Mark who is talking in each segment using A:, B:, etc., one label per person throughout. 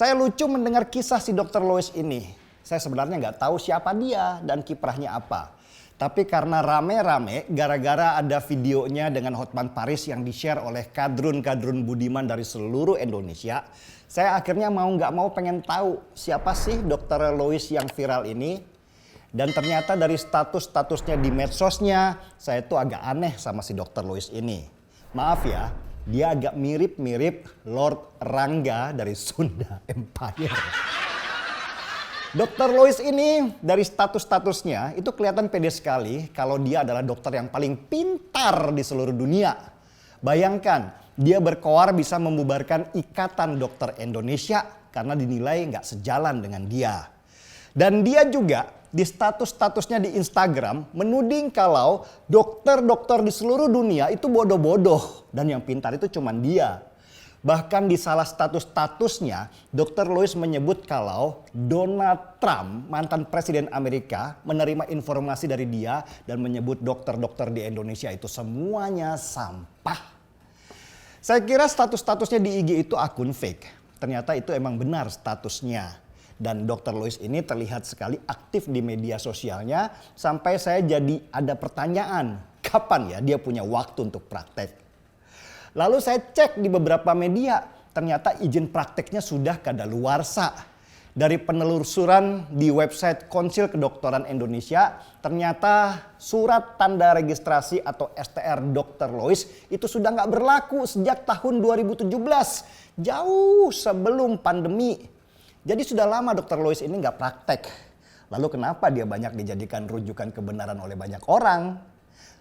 A: Saya lucu mendengar kisah si Dr. Lois ini. Saya sebenarnya nggak tahu siapa dia dan kiprahnya apa. Tapi karena rame-rame gara-gara ada videonya dengan Hotman Paris yang di-share oleh kadrun-kadrun budiman dari seluruh Indonesia. Saya akhirnya mau nggak mau pengen tahu siapa sih Dr. Lois yang viral ini. Dan ternyata dari status-statusnya di medsosnya, saya tuh agak aneh sama si Dr. Lois ini. Maaf ya, dia agak mirip-mirip Lord Rangga dari Sunda Empire. Dr. Lois ini dari status-statusnya itu kelihatan pede sekali kalau dia adalah dokter yang paling pintar di seluruh dunia. Bayangkan, dia berkoar bisa membubarkan Ikatan Dokter Indonesia karena dinilai nggak sejalan dengan dia. Dan dia juga di status-statusnya di Instagram menuding kalau dokter-dokter di seluruh dunia itu bodoh-bodoh dan yang pintar itu cuma dia. Bahkan di salah status-statusnya, Dr. Lois menyebut kalau Donald Trump, mantan presiden Amerika, menerima informasi dari dia dan menyebut dokter-dokter di Indonesia itu semuanya sampah. Saya kira status-statusnya di IG itu akun fake. Ternyata itu emang benar statusnya. Dan Dr. Lois ini terlihat sekali aktif di media sosialnya sampai saya jadi ada pertanyaan, kapan ya dia punya waktu untuk praktek? Lalu saya cek di beberapa media, ternyata izin prakteknya sudah kadaluarsa. Dari penelusuran di website Konsil Kedokteran Indonesia, ternyata surat tanda registrasi atau STR Dr. Lois itu sudah nggak berlaku sejak tahun 2017, jauh sebelum pandemi. Jadi sudah lama Dr. Lois ini nggak praktek. Lalu kenapa dia banyak dijadikan rujukan kebenaran oleh banyak orang?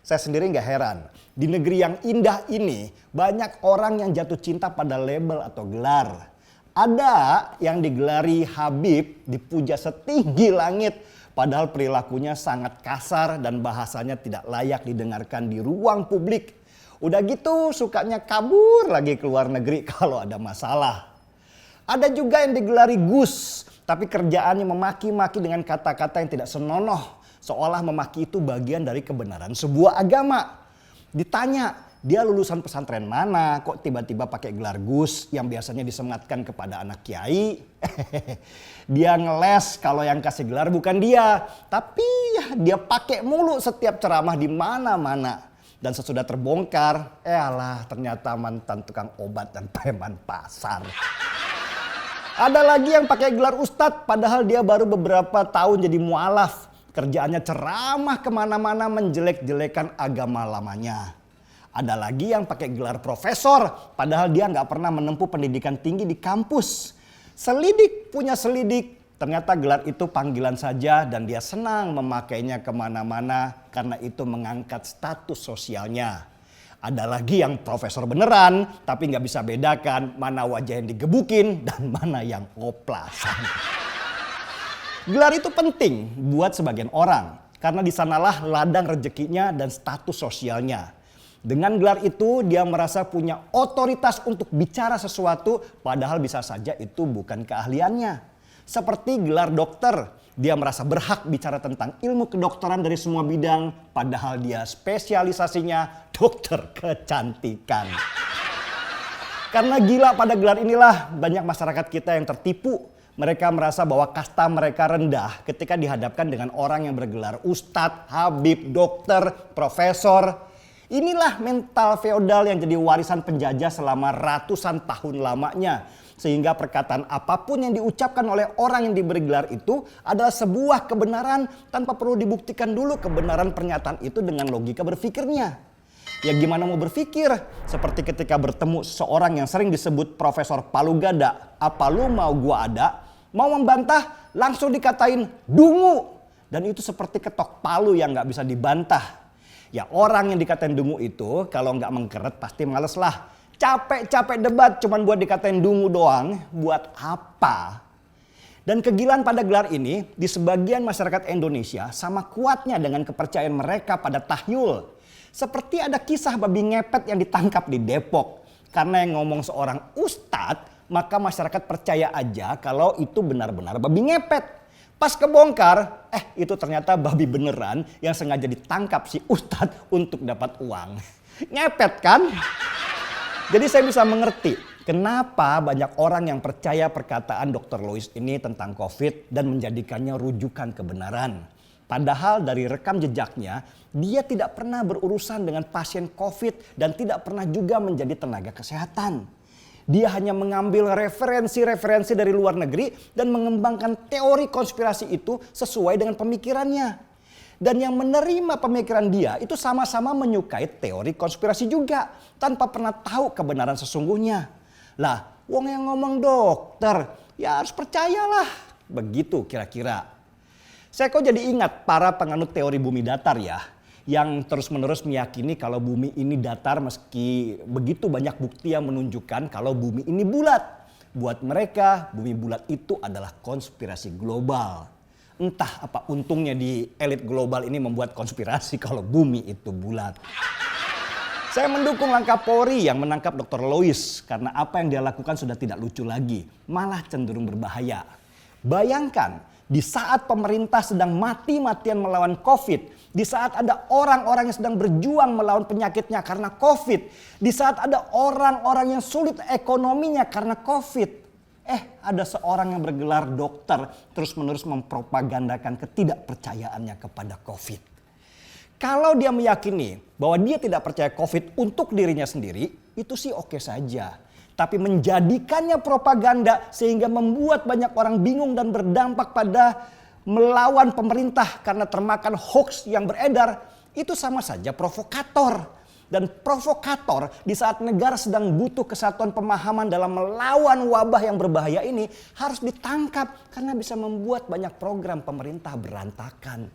A: Saya sendiri nggak heran. Di negeri yang indah ini banyak orang yang jatuh cinta pada label atau gelar. Ada yang digelari Habib, dipuja setinggi langit. Padahal perilakunya sangat kasar dan bahasanya tidak layak didengarkan di ruang publik. Udah gitu sukanya kabur lagi ke luar negeri kalau ada masalah. Ada juga yang digelari Gus, tapi kerjaannya memaki-maki dengan kata-kata yang tidak senonoh. Seolah memaki itu bagian dari kebenaran sebuah agama. Ditanya, dia lulusan pesantren mana kok tiba-tiba pakai gelar Gus yang biasanya disematkan kepada anak kiai. Dia ngeles kalau yang kasih gelar bukan dia. Tapi dia pakai mulu setiap ceramah di mana-mana. Dan sesudah terbongkar, alah ternyata mantan tukang obat dan preman pasar. Ada lagi yang pakai gelar ustadz padahal dia baru beberapa tahun jadi mualaf. Kerjaannya ceramah kemana-mana menjelek-jelekan agama lamanya. Ada lagi yang pakai gelar profesor padahal dia nggak pernah menempuh pendidikan tinggi di kampus. Selidik punya selidik. Ternyata gelar itu panggilan saja dan dia senang memakainya kemana-mana karena itu mengangkat status sosialnya. Ada lagi yang profesor beneran tapi nggak bisa bedakan mana wajah yang digebukin dan mana yang oplasan. Gelar itu penting buat sebagian orang karena di sanalah ladang rezekinya dan status sosialnya. Dengan gelar itu dia merasa punya otoritas untuk bicara sesuatu padahal bisa saja itu bukan keahliannya. Seperti gelar dokter, dia merasa berhak bicara tentang ilmu kedokteran dari semua bidang padahal dia spesialisasinya dokter kecantikan. Karena gila pada gelar inilah banyak masyarakat kita yang tertipu. Mereka merasa bahwa kasta mereka rendah ketika dihadapkan dengan orang yang bergelar ustadz, habib, dokter, profesor. Inilah mental feodal yang jadi warisan penjajah selama ratusan tahun lamanya. Sehingga perkataan apapun yang diucapkan oleh orang yang diberi gelar itu adalah sebuah kebenaran tanpa perlu dibuktikan dulu kebenaran pernyataan itu dengan logika berpikirnya. Ya gimana mau berpikir? Seperti ketika bertemu seseorang yang sering disebut Profesor Palu Gada. Apa lu mau gua ada? Mau membantah langsung dikatain dungu. Dan itu seperti ketok palu yang gak bisa dibantah. Ya orang yang dikatain dungu itu kalau gak mengkeret pasti males lah. Capek-capek debat cuman buat dikatain dungu doang. Buat apa? Dan kegilaan pada gelar ini di sebagian masyarakat Indonesia sama kuatnya dengan kepercayaan mereka pada tahyul. Seperti ada kisah babi ngepet yang ditangkap di Depok. Karena yang ngomong seorang ustadz, maka masyarakat percaya aja kalau itu benar-benar babi ngepet. Pas kebongkar, itu ternyata babi beneran yang sengaja ditangkap si ustadz untuk dapat uang. Ngepet kan? Jadi saya bisa mengerti Kenapa banyak orang yang percaya perkataan Dr. Lois ini tentang COVID dan menjadikannya rujukan kebenaran? Padahal dari rekam jejaknya, dia tidak pernah berurusan dengan pasien COVID dan tidak pernah juga menjadi tenaga kesehatan. Dia hanya mengambil referensi-referensi dari luar negeri dan mengembangkan teori konspirasi itu sesuai dengan pemikirannya. Dan yang menerima pemikiran dia itu sama-sama menyukai teori konspirasi juga tanpa pernah tahu kebenaran sesungguhnya. Lah, wong yang ngomong dokter, ya harus percayalah. Begitu kira-kira. Saya kok jadi ingat para penganut teori bumi datar ya. Yang terus-menerus meyakini kalau bumi ini datar meski begitu banyak bukti yang menunjukkan kalau bumi ini bulat. Buat mereka, bumi bulat itu adalah konspirasi global. Entah apa untungnya di elit global ini membuat konspirasi kalau bumi itu bulat. Saya mendukung langkah Polri yang menangkap Dr. Lois karena apa yang dia lakukan sudah tidak lucu lagi, malah cenderung berbahaya. Bayangkan, di saat pemerintah sedang mati-matian melawan COVID, di saat ada orang-orang yang sedang berjuang melawan penyakitnya karena COVID, di saat ada orang-orang yang sulit ekonominya karena COVID, ada seorang yang bergelar dokter terus-menerus mempropagandakan ketidakpercayaannya kepada COVID. Kalau dia meyakini bahwa dia tidak percaya COVID untuk dirinya sendiri, itu sih oke saja. Tapi menjadikannya propaganda sehingga membuat banyak orang bingung dan berdampak pada melawan pemerintah karena termakan hoax yang beredar, itu sama saja provokator. Dan provokator di saat negara sedang butuh kesatuan pemahaman dalam melawan wabah yang berbahaya ini harus ditangkap karena bisa membuat banyak program pemerintah berantakan.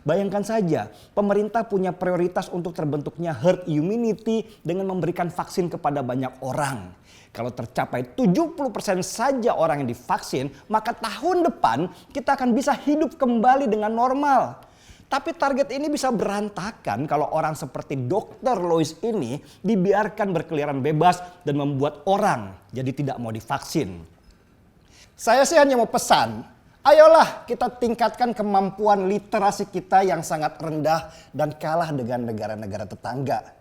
A: Bayangkan saja, pemerintah punya prioritas untuk terbentuknya herd immunity dengan memberikan vaksin kepada banyak orang. Kalau tercapai 70% saja orang yang divaksin, maka tahun depan kita akan bisa hidup kembali dengan normal. Tapi target ini bisa berantakan kalau orang seperti Dr. Lois ini dibiarkan berkeliaran bebas dan membuat orang jadi tidak mau divaksin. Saya sih hanya mau pesan, ayolah kita tingkatkan kemampuan literasi kita yang sangat rendah dan kalah dengan negara-negara tetangga.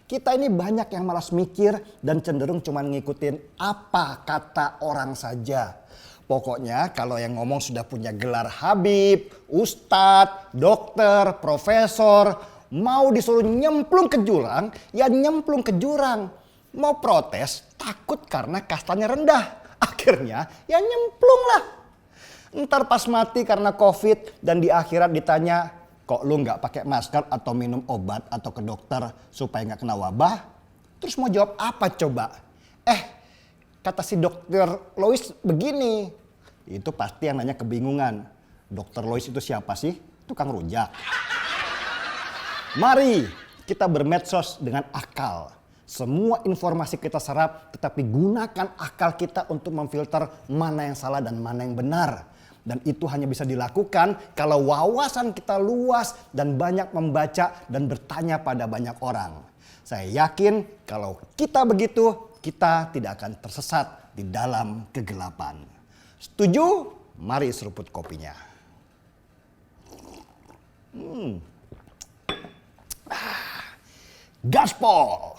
A: Kita ini banyak yang malas mikir dan cenderung cuma ngikutin apa kata orang saja. Pokoknya kalau yang ngomong sudah punya gelar Habib, Ustadz, dokter, profesor, mau disuruh nyemplung ke jurang, ya nyemplung ke jurang. Mau protes takut karena kastanya rendah. Akhirnya ya nyemplung lah. Ntar pas mati karena COVID dan di akhirat ditanya, kok lu gak pakai masker atau minum obat atau ke dokter supaya gak kena wabah? Terus mau jawab apa coba? Kata si Dr. Lois begini. Itu pasti yang nanya kebingungan. Dr. Lois itu siapa sih? Tukang rujak. Mari kita bermedsos dengan akal. Semua informasi kita serap, tetapi gunakan akal kita untuk memfilter mana yang salah dan mana yang benar. Dan itu hanya bisa dilakukan kalau wawasan kita luas dan banyak membaca dan bertanya pada banyak orang. Saya yakin kalau kita begitu, kita tidak akan tersesat di dalam kegelapan. Setuju? Mari seruput kopinya. Gaspol!